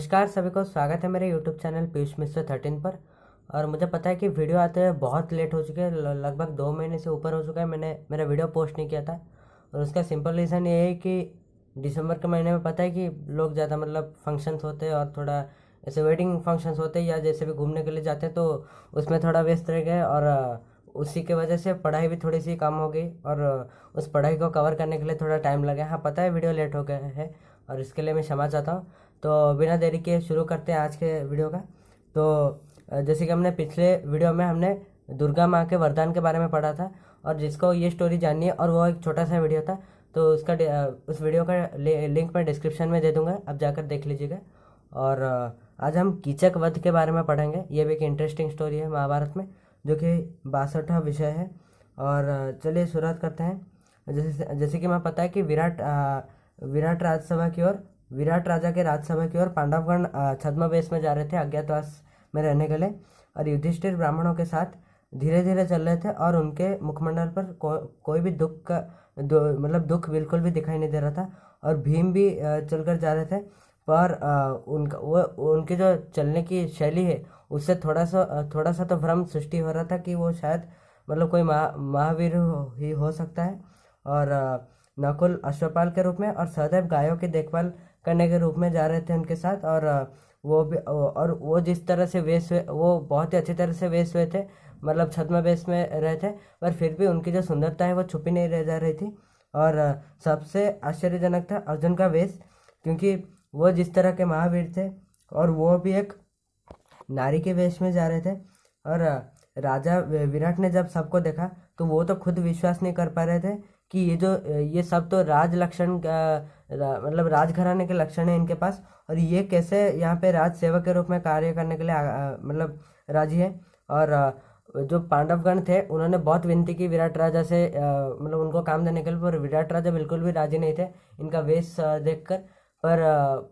नमस्कार सभी को, स्वागत है मेरे YouTube चैनल पीयूष मिश्र 13 पर। और मुझे पता है कि वीडियो आते हुए बहुत लेट हो चुके हैं, लगभग 2 महीने से ऊपर हो चुका है मैंने मेरा वीडियो पोस्ट नहीं किया था। और उसका सिंपल रीज़न ये है कि दिसंबर के महीने में पता है कि लोग ज़्यादा फंक्शंस होते हैं और थोड़ा ऐसे वेडिंग फंक्शंस होते हैं या जैसे भी घूमने के लिए जाते हैं, तो उसमें थोड़ा व्यस्त रह गए। और उसी के वजह से पढ़ाई भी थोड़ी सी कम हो गई और उस पढ़ाई को कवर करने के लिए थोड़ा टाइम लगा। हाँ, पता है वीडियो लेट हो गया है और इसके लिए मैं क्षमा चाहता हूँ। तो बिना देरी के शुरू करते हैं आज के वीडियो का। तो जैसे कि हमने पिछले वीडियो में हमने दुर्गा माँ के वरदान के बारे में पढ़ा था, और जिसको ये स्टोरी जाननी है और वो एक छोटा सा वीडियो था, तो उस वीडियो का लिंक मैं डिस्क्रिप्शन में दे दूंगा, आप जाकर देख लीजिएगा। और आज हम कीचक वध के बारे में पढ़ेंगे। ये भी एक इंटरेस्टिंग स्टोरी है महाभारत में, जो कि 62वां विषय है। और चलिए शुरुआत करते हैं। जैसे जैसे कि मैं पता है कि विराट राजा के राजसभा की ओर पांडवगण छद्मवेश में जा रहे थे, अज्ञातवास में रहने के लिए। और युधिष्ठिर ब्राह्मणों के साथ धीरे धीरे चल रहे थे और उनके मुखमंडल पर कोई भी दुख बिल्कुल भी दिखाई नहीं दे रहा था। और भीम भी चलकर जा रहे थे, पर उनकी जो चलने की शैली है उससे थोड़ा सा तो भ्रम सृष्टि हो रहा था कि वो शायद कोई महावीर ही हो सकता है। और नकुल अश्वपाल के रूप में और सहदेव गायों की देखभाल करने के रूप में जा रहे थे उनके साथ। और वो जिस तरह से वेश हुए, वो बहुत ही अच्छी तरह से वेश हुए थे, छद्म वेश में रहे थे, पर फिर भी उनकी जो सुंदरता है वो छुपी नहीं रह जा रही थी। और सबसे आश्चर्यजनक था अर्जुन का वेश, क्योंकि वो जिस तरह के महावीर थे और वो भी एक नारी के वेश में जा रहे थे। और राजा विराट ने जब सबको देखा तो वो तो खुद विश्वास नहीं कर पा रहे थे कि ये सब तो राज लक्षण राजघराने के लक्षण है इनके पास, और ये कैसे यहाँ पे राज सेवक के रूप में कार्य करने के लिए राजी है। और जो पांडवगण थे उन्होंने बहुत विनती की विराट राजा से, उनको काम देने के लिए, पर विराट राजा बिल्कुल भी राजी नहीं थे इनका वेश देखकर। पर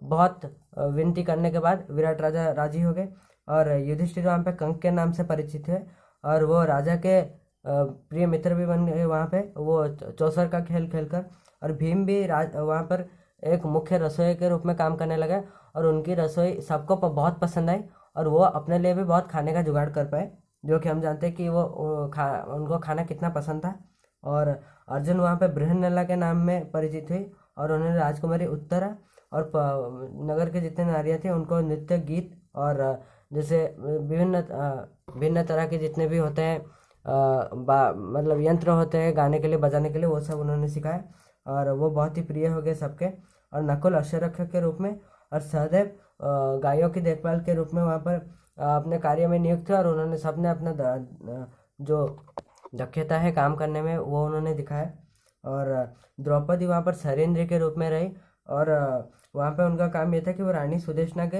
बहुत विनती करने के बाद विराट राजा राजी हो गए। और युधिष्ठिर वहाँ पे कंक के नाम से परिचित है, और वो राजा के प्रिय मित्र भी बन गए वहाँ पे, वो चौसर का खेल खेलकर। और भीम भी वहाँ पर एक मुख्य रसोई के रूप में काम करने लगा, और उनकी रसोई सबको बहुत पसंद आई, और वो अपने लिए भी बहुत खाने का जुगाड़ कर पाए, जो कि हम जानते हैं कि उनको खाना कितना पसंद था। और अर्जुन वहाँ पे बृहन्नला के नाम में परिचित हुई, और उन्होंने राजकुमारी उत्तरा और नगर के जितने नारियाँ थी उनको नृत्य, गीत और जैसे भिन्न तरह के जितने भी होते हैं यंत्र होते हैं गाने के लिए, बजाने के लिए, वो सब उन्होंने सिखाया, और वो बहुत ही प्रिय हो गए सबके। और नकुल अश्वरक्षक के रूप में और सहदेव गायों की देखभाल के रूप में वहाँ पर अपने कार्य में नियुक्त थे, और उन्होंने सबने अपना जो दक्षता है काम करने में वो उन्होंने दिखाया। और द्रौपदी वहाँ पर शरेंद्र के रूप में रही, और वहाँ पे उनका काम ये था कि वो रानी सुदेशना के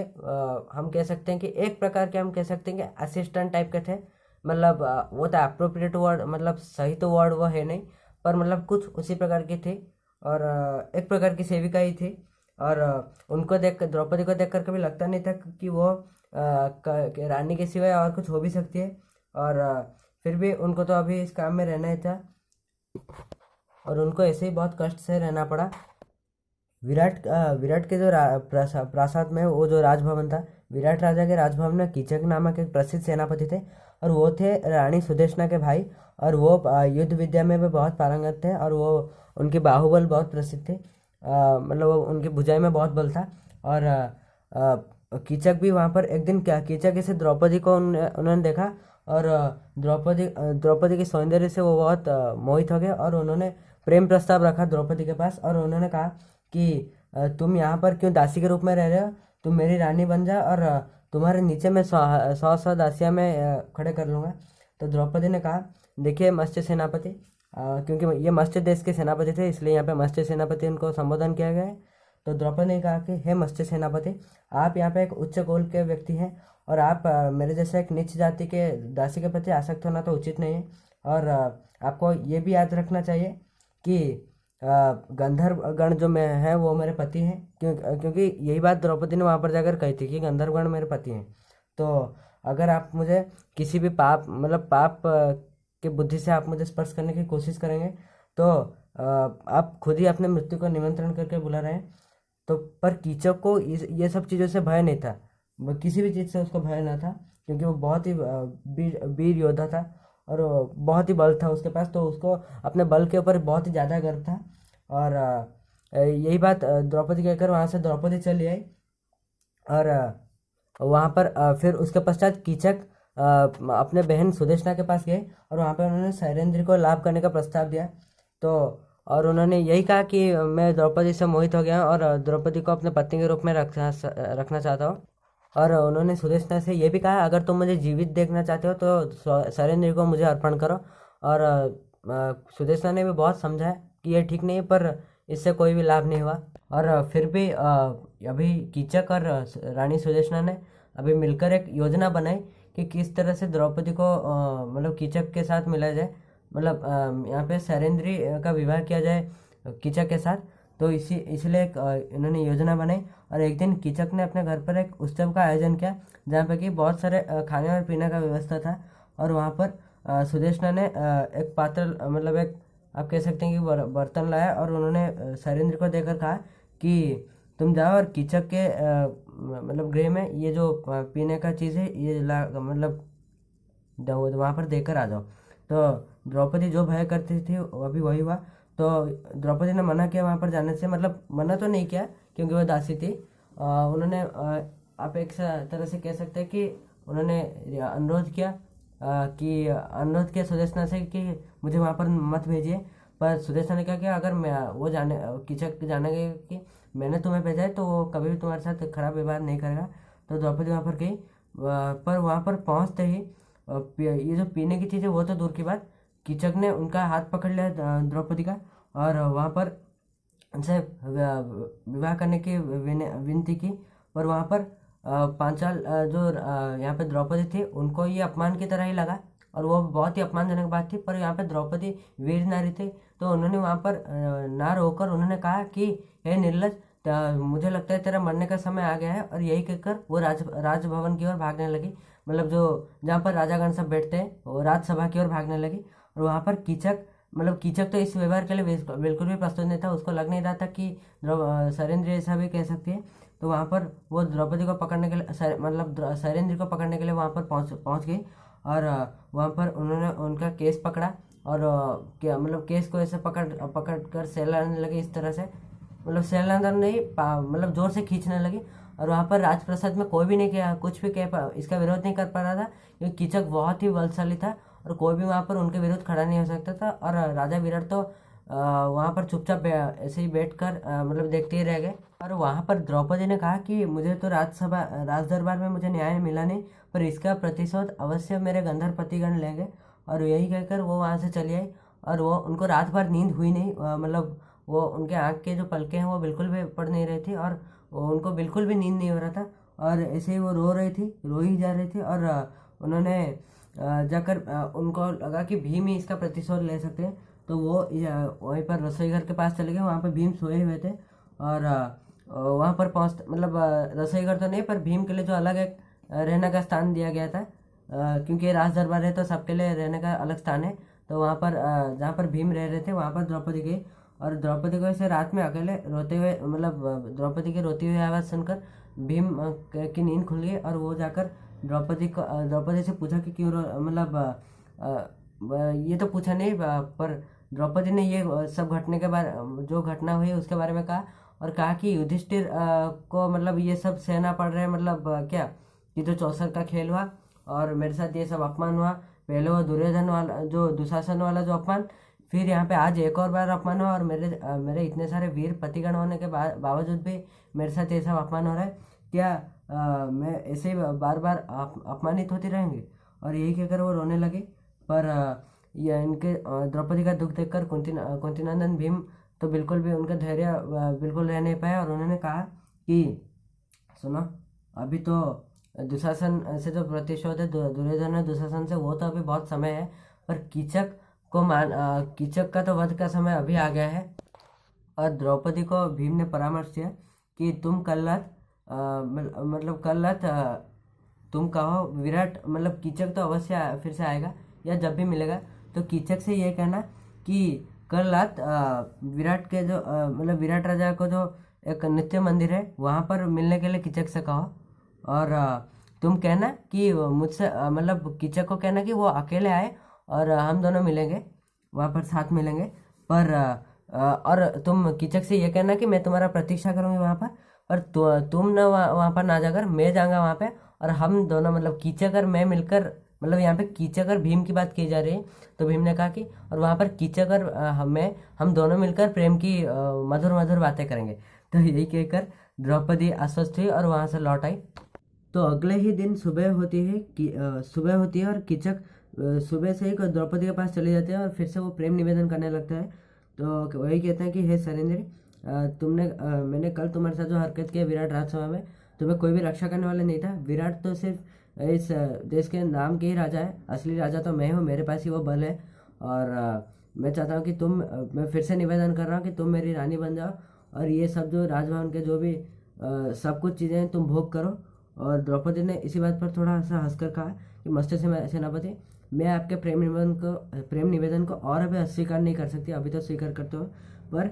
हम कह सकते हैं कि एक प्रकार के, हम कह सकते हैं कि असिस्टेंट टाइप के थे। वो तो अप्रोप्रिएट वर्ड, सही तो वर्ड वो है नहीं, पर कुछ उसी प्रकार की थी, और एक प्रकार की सेविका ही थी। और उनको द्रौपदी को देख कर कभी लगता नहीं था कि वो रानी के सिवाय और कुछ हो भी सकती है। और फिर भी उनको तो अभी इस काम में रहना ही था, और उनको ऐसे ही बहुत कष्ट से रहना पड़ा। विराट के जो प्रासाद में वो जो राजभवन था, विराट राजा के राजभवन में कीचक नामक एक प्रसिद्ध सेनापति थे, और वो थे रानी सुदेशना के भाई। और वो युद्ध विद्या में भी बहुत पारंगत थे, और वो उनकी बाहुबल बहुत प्रसिद्ध थे, उनकी भुजाई में बहुत बल था। और कीचक भी वहाँ पर एक दिन कीचक ऐसे द्रौपदी को उन्होंने देखा, और द्रौपदी के सौंदर्य से वो बहुत मोहित हो गए, और उन्होंने प्रेम प्रस्ताव रखा द्रौपदी के पास। और उन्होंने कहा कि तुम यहाँ पर क्यों दासी के रूप में रह रहे हो, तुम मेरी रानी बन जा, और तुम्हारे नीचे मैं 100 दासियाँ में खड़े कर लूँगा। तो द्रौपदी ने कहा, देखिए मत्स्य सेनापति, क्योंकि ये मत्स्य देश के सेनापति थे, इसलिए यहाँ पे मत्स्य सेनापति उनको संबोधन किया गया है। तो द्रौपदी ने कहा कि हे मत्स्य सेनापति, आप यहाँ पे एक उच्च कुल के व्यक्ति हैं, और आप मेरे जैसे एक नीच जाति के दासी के प्रति आसक्त होना तो उचित नहीं है। और आपको ये भी याद रखना चाहिए कि गंधर्व गण जो मैं है वो मेरे पति हैं, क्योंकि यही बात द्रौपदी ने वहाँ पर जाकर कही थी कि गंधर्व गण मेरे पति हैं। तो अगर आप मुझे किसी भी पाप के बुद्धि से आप मुझे स्पर्श करने की कोशिश करेंगे, तो आप खुद ही अपने मृत्यु को निमंत्रण करके बुला रहे हैं। तो पर कीचक को ये सब चीज़ों से भय नहीं था, किसी भी चीज़ से उसको भय ना था, क्योंकि वो बहुत ही वीर योद्धा था और बहुत ही बल था उसके पास, तो उसको अपने बल के ऊपर बहुत ही ज़्यादा गर्व था। और यही बात द्रौपदी कहकर वहाँ से द्रौपदी चली आई। और वहाँ पर फिर उसके पश्चात कीचक अपने बहन सुदेशना के पास गए और वहाँ पर उन्होंने शैलेंद्र को लाभ करने का प्रस्ताव दिया। तो और उन्होंने यही कहा कि मैं द्रौपदी से मोहित हो गया और द्रौपदी को अपने पत्नी के रूप में रखना चाहता हूँ। और उन्होंने सुदेशना से ये भी कहा, अगर तुम मुझे जीवित देखना चाहते हो तो शैलेंद्र को मुझे अर्पण करो। और सुदेशना ने भी बहुत समझाया कि ये ठीक नहीं है, पर इससे कोई भी लाभ नहीं हुआ। और फिर भी अभी कीचक और रानी सुदेशना ने अभी मिलकर एक योजना बनाई कि किस तरह से द्रौपदी को मतलब कीचक के साथ मिलाया जाए, मतलब यहाँ पे शैलेंद्री का विवाह किया जाए कीचक के साथ। तो इसलिए इन्होंने योजना बनाई और एक दिन कीचक ने अपने घर पर एक उत्सव का आयोजन किया जहाँ पे कि बहुत सारे खाने और पीने का व्यवस्था था। और वहाँ पर सुदेशना ने एक पात्र मतलब एक आप कह सकते हैं कि बर्तन लाया और उन्होंने शैलेंद्र को देकर कहा कि तुम जाओ और कीचक के मतलब गृह में ये जो पीने का चीज़ है ये ला मतलब वहाँ पर देकर आ जाओ। तो द्रौपदी जो भय करती थी अभी वही हुआ। तो द्रौपदी ने मना किया वहाँ पर जाने से, मतलब मना तो नहीं किया क्योंकि वो दासी थी। उन्होंने आप एक तरह से कह सकते हैं कि उन्होंने अनुरोध किया सुदेशना से कि मुझे वहाँ पर मत भेजिए। पर सुदेशना ने कहा कि अगर मैं वो कीचक जानेंगे कि मैंने तुम्हें भेजा है तो वो कभी भी तुम्हारे साथ खराब व्यवहार नहीं करेगा। तो द्रौपदी वहाँ पर गई, पर वहाँ पर पहुँचते ही ये जो पीने की चीज़ है वो तो दूर की बात, कीचक ने उनका हाथ पकड़ लिया द्रौपदी का और वहाँ पर उनसे विवाह करने की विनती की। पर वहाँ पर पांचाल जो यहाँ पे द्रौपदी थी उनको ये अपमान की तरह ही लगा और वो बहुत ही अपमानजनक बात थी। पर यहाँ पे द्रौपदी वीर नारी थी तो उन्होंने वहाँ पर ना रोकर उन्होंने कहा कि हे निर्लज, मुझे लगता है तेरा मरने का समय आ गया है। और यही कहकर वो राजभवन की ओर भागने लगी, मतलब जो जहाँ पर राजागण सब बैठते हैं वो राजसभा की ओर भागने लगी। और वहाँ पर कीचक तो इस व्यवहार के लिए बिल्कुल भी प्रस्तुत नहीं था, उसको लग नहीं रहा था कि शैलेंद्र ऐसा भी कह सकती है। तो वहाँ पर वो द्रौपदी को पकड़ने के लिए मतलब शैलेंद्र को पकड़ने के लिए वहाँ पर पहुँच गई। और वहाँ पर उन्होंने उनका केस पकड़ा और क्या मतलब केस को ऐसे पकड़ कर सहलाने लगे इस तरह से, मतलब सहलाना नहीं मतलब जोर से खींचने लगी। और वहाँ पर राजप्रसाद में कोई भी नहीं किया, कुछ भी इसका विरोध नहीं कर पा रहा था क्योंकि कीचक बहुत ही बलशाली था और कोई भी वहाँ पर उनके विरुद्ध खड़ा नहीं हो सकता था। और राजा विराट तो वहाँ पर चुपचाप ऐसे ही बैठकर मतलब देखते ही रह गए। और वहाँ पर द्रौपदी ने कहा कि मुझे तो राज दरबार में मुझे न्याय मिला नहीं, पर इसका प्रतिशोध अवश्य मेरे गंधर्व पतिगण लेंगे। और यही कहकर वो वहाँ से चली आई और वो उनको रात भर नींद हुई नहीं, मतलब वो उनके आँख के जो पलके हैं वो बिल्कुल भी पड़ नहीं रही थी और उनको बिल्कुल भी नींद नहीं हो रहा था। और ऐसे ही वो रो ही जा रही थी। और उन्होंने जाकर उनको लगा कि भीम ही इसका प्रतिशोध ले सकते हैं, तो वो वहीं पर रसोई घर के पास चले गए। वहाँ पर भीम सोए हुए थे और वहाँ पर मतलब रसोई घर तो नहीं पर भीम के लिए जो अलग एक रहने का स्थान दिया गया था, क्योंकि राज दरबार है तो सबके लिए रहने का अलग स्थान है। तो वहाँ पर जहाँ पर भीम रह रहे थे वहाँ पर द्रौपदी गई और द्रौपदी को ऐसे रात में अकेले रोते हुए मतलब द्रौपदी की रोती हुई आवाज़ सुनकर भीम की नींद खुल गई। और वो जाकर द्रौपदी से पूछा कि क्यों मतलब ये तो पूछा नहीं, पर द्रौपदी ने ये सब घटने के बारे जो घटना हुई उसके बारे में कहा और कहा कि युधिष्ठिर को मतलब ये सब सहना पड़ रहा है, मतलब क्या कि जो चौसर का खेल हुआ और मेरे साथ ये सब अपमान हुआ, पहले वो दुर्योधन वाला जो दुशासन वाला जो अपमान, फिर यहाँ पे आज एक और बार अपमान हुआ और मेरे इतने सारे वीर पतिगण होने के बावजूद भी मेरे साथ ये सब अपमान हो रहा है। क्या मैं ऐसे ही बार बार अपमानित होती रहेंगी? और यही कहकर वो रोने लगी। पर ये इनके द्रौपदी का दुख देखकर कुंतीनंदन भीम तो बिल्कुल भी उनका धैर्य बिल्कुल रह नहीं पाया और उन्होंने कहा कि सुनो, अभी तो दुशासन से जो प्रतिशोध है दुर्योधन और दुशासन से वो तो अभी बहुत समय है, पर कीचक का तो वध का समय अभी आ गया है। और द्रौपदी को भीम ने परामर्श दिया कि तुम कल रात मतलब कल रात तुम कहो विराट मतलब कीचक तो अवश्य फिर से आएगा या जब भी मिलेगा तो कीचक से ये कहना कि कल रात विराट के जो मतलब विराट राजा को जो एक नित्य मंदिर है, वहाँ पर मिलने के लिए कीचक से कहो। और तुम कहना कि मुझसे मतलब कीचक को कहना कि वो अकेले आए और हम दोनों मिलेंगे, वहाँ पर साथ मिलेंगे। पर और तुम कीचक से ये कहना कि मैं तुम्हारा प्रतीक्षा करूँगी वहाँ पर, और तुम ना वहाँ पर ना जाकर मैं जाऊँगा वहाँ पे, और हम दोनों मतलब कीचक और मैं मिलकर, मतलब यहाँ पे कीचक और भीम की बात की जा रही है। तो भीम ने कहा कि और वहाँ पर कीचक और हम दोनों मिलकर प्रेम की मधुर मधुर बातें करेंगे। तो यही कहकर द्रौपदी आश्वस्त हुई और वहाँ से लौट आई। तो अगले ही दिन सुबह होती है कि सुबह होती है और कीचक सुबह से ही द्रौपदी के पास चले जाते हैं और फिर से वो प्रेम निवेदन करने लगता है। तो वही कहते हैं कि हे सरेंद्र, मैंने कल तुम्हारे साथ जो हरकत की है विराट राजसभा में, तुम्हें कोई भी रक्षा करने वाला नहीं था। विराट तो सिर्फ इस देश के नाम के ही राजा है, असली राजा तो मैं हूँ, मेरे पास ही वो बल है। और मैं चाहता हूँ कि मैं फिर से निवेदन कर रहा हूँ कि तुम मेरी रानी बन जाओ, और ये सब जो राजभवन के जो भी सब कुछ चीज़ें हैं तुम भोग करो। और द्रौपदी ने इसी बात पर थोड़ा सा हंसकर कहा कि मस्त सेनापति, मैं आपके प्रेम निवेदन को और अभी अस्वीकार नहीं कर सकती, अभी तो स्वीकार करते हो, पर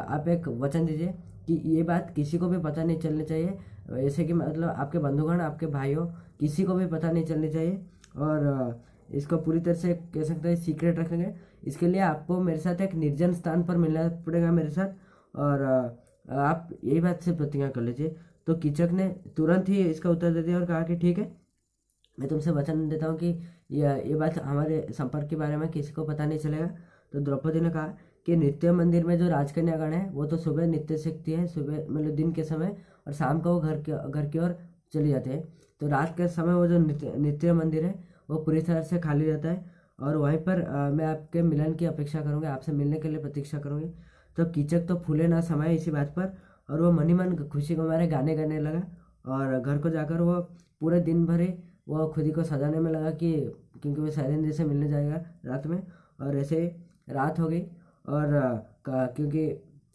आप एक वचन दीजिए कि ये बात किसी को भी पता नहीं चलनी चाहिए, ऐसे कि मतलब आपके बंधुगण, आपके भाइयों, किसी को भी पता नहीं चलनी चाहिए। और इसको पूरी तरह से कह सकते हैं सीक्रेट रखेंगे। इसके लिए आपको मेरे साथ एक निर्जन स्थान पर मिलना पड़ेगा मेरे साथ, और आप यही बात से प्रतिज्ञा कर लीजिए। तो कीचक ने तुरंत ही इसका उत्तर दे दिया और कहा कि ठीक है, मैं तुमसे वचन देता हूँ कि ये बात हमारे संपर्क के बारे में किसी को पता नहीं चलेगा। तो द्रौपदी ने कहा कि नृत्य मंदिर में जो राजकन्यागण है वो तो सुबह नृत्य सीखती है, सुबह मतलब दिन के समय, और शाम को वो घर की ओर चली जाते हैं। तो रात के समय वो जो नृत्य मंदिर है वो पूरी तरह से खाली रहता है, और वहीं पर मैं आपके मिलन की अपेक्षा करूँगी, आपसे मिलने के लिए प्रतीक्षा करूँगी। तो कीचक तो फूले ना समाये इसी बात पर, और वो मन ही मन खुशी को मारे गाने गाने लगा। और घर को जाकर वो पूरे दिन भर ही वो खुद ही को सजाने में लगा कि क्योंकि वो शैलेंद्र से मिलने जाएगा रात में। और ऐसे ही रात हो गई, और क्योंकि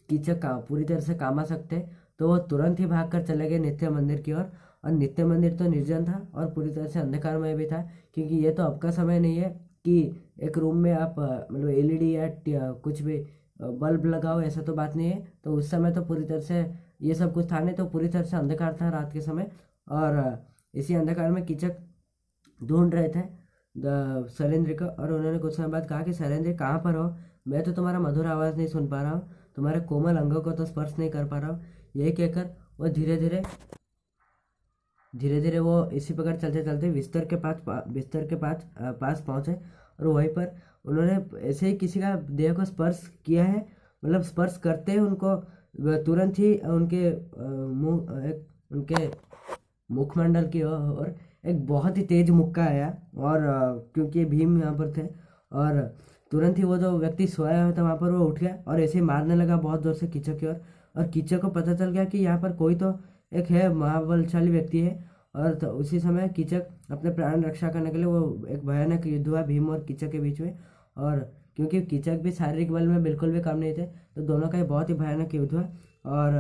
कीचक का पूरी तरह से कामासक्त है, तो वो तुरंत ही भागकर चले गए नित्य मंदिर की ओर। और नित्य मंदिर तो निर्जन था और पूरी तरह से अंधकारमय भी था, क्योंकि ये तो अब का समय नहीं है कि एक रूम में आप मतलब एलईडी या कुछ भी बल्ब लगाओ, ऐसा तो बात नहीं है। तो उस समय तो पूरी तरह से ये सब कुछ था नहीं, तो पूरी तरह से अंधकार था रात के समय। और इसी अंधकार में कीचक ढूंढ रहे थे शैलेंद्र को, और उन्होंने कुछ समय बाद कहा कि शैलेंद्र कहाँ पर हो, मैं तो तुम्हारा मधुर आवाज़ नहीं सुन पा रहा हूँ, तुम्हारे कोमल अंगों को तो स्पर्श नहीं कर पा रहा हूँ। यही कहकर वो धीरे धीरे वो इसी प्रकार चलते चलते बिस्तर के पास पहुंचे। और वहीं पर उन्होंने ऐसे ही किसी का देह को स्पर्श किया है, मतलब स्पर्श करते ही उनको तुरंत ही उनके मुखमंडल की ओर एक बहुत ही तेज मुक्का आया। और क्योंकि भीम यहाँ पर थे, और तुरंत ही वो जो व्यक्ति सोया हुआ था वहाँ पर वो उठ गया और ऐसे ही मारने लगा बहुत जोर से कीचक की ओर। और कीचक को पता चल गया कि यहाँ पर कोई तो एक है महाबलशाली व्यक्ति है। और तो उसी समय कीचक अपने प्राण रक्षा करने के लिए वो एक भयानक युद्ध हुआ भीम और कीचक के बीच में। और क्योंकि कीचक भी शारीरिक बल में बिल्कुल भी कम नहीं थे, तो दोनों का बहुत ही भयानक युद्ध हुआ। और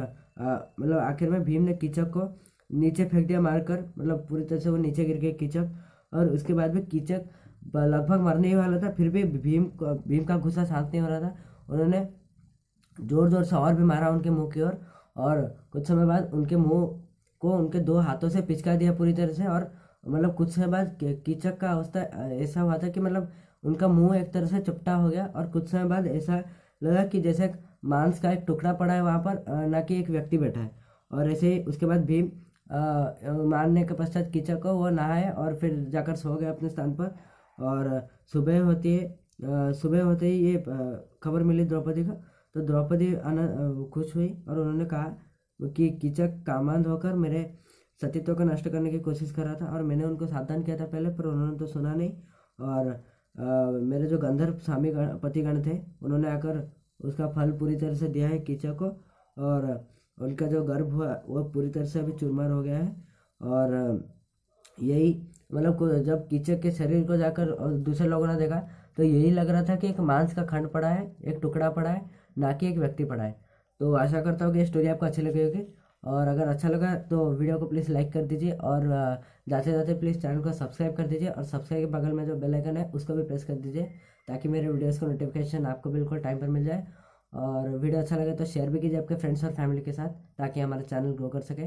मतलब आखिर में भीम ने कीचक को नीचे फेंक दिया मारकर, मतलब पूरी तरह से वो नीचे गिर गया कीचक। और उसके बाद भी कीचक लगभग मरने ही वाला था, फिर भी भीम का गुस्सा शांत नहीं हो रहा था। उन्होंने जोर जोर से और भी मारा उनके मुंह की ओर, और कुछ समय बाद उनके मुंह को उनके दो हाथों से पिचका दिया पूरी तरह से। और मतलब कुछ समय बाद कीचक का अवस्था ऐसा हुआ था कि मतलब उनका मुंह एक तरह से चपटा हो गया, और कुछ समय बाद ऐसा लगा कि जैसे मांस का एक टुकड़ा पड़ा है वहाँ पर, ना कि एक व्यक्ति बैठा है। और ऐसे ही उसके बाद भीम मारने के पश्चात कीचक को वो नहाए और फिर जाकर सो गए अपने स्थान पर। और सुबह होते ही ये खबर मिली द्रौपदी को। तो द्रौपदी खुश हुई और उन्होंने कहा कि कीचक कामांध होकर मेरे सतीत्व को नष्ट करने की कोशिश कर रहा था, और मैंने उनको सावधान किया था पहले, पर उन्होंने तो सुना नहीं। और मेरे जो गंधर्व स्वामी पतिगण थे उन्होंने आकर उसका फल पूरी तरह से दिया है कीचक को, और उनका जो गर्भ हुआ वो पूरी तरह से अभी चूरमार हो गया है। और यही मतलब जब कीचक के शरीर को जाकर और दूसरे लोगों ने देखा तो यही लग रहा था कि एक मांस का खंड पड़ा है, एक टुकड़ा पड़ा है, ना कि एक व्यक्ति पड़ा है। तो आशा करता हूँ कि ये स्टोरी आपको अच्छी लगी होगी, और अगर अच्छा लगा तो वीडियो को प्लीज़ लाइक कर दीजिए, और जाते जाते प्लीज़ चैनल को सब्सक्राइब कर दीजिए, और सब्सक्राइब के बगल में जो बेल आइकन है उसको भी प्रेस कर दीजिए, ताकि मेरे वीडियोस का नोटिफिकेशन आपको बिल्कुल टाइम पर मिल जाए। और वीडियो अच्छा लगे तो शेयर भी कीजिए आपके फ्रेंड्स और फैमिली के साथ, ताकि हमारा चैनल ग्रो कर सके।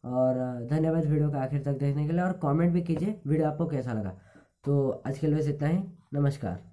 और धन्यवाद वीडियो का आखिर तक देखने के लिए, और कमेंट भी कीजिए वीडियो आपको कैसा लगा। तो आज के लिए बस इतना ही। नमस्कार।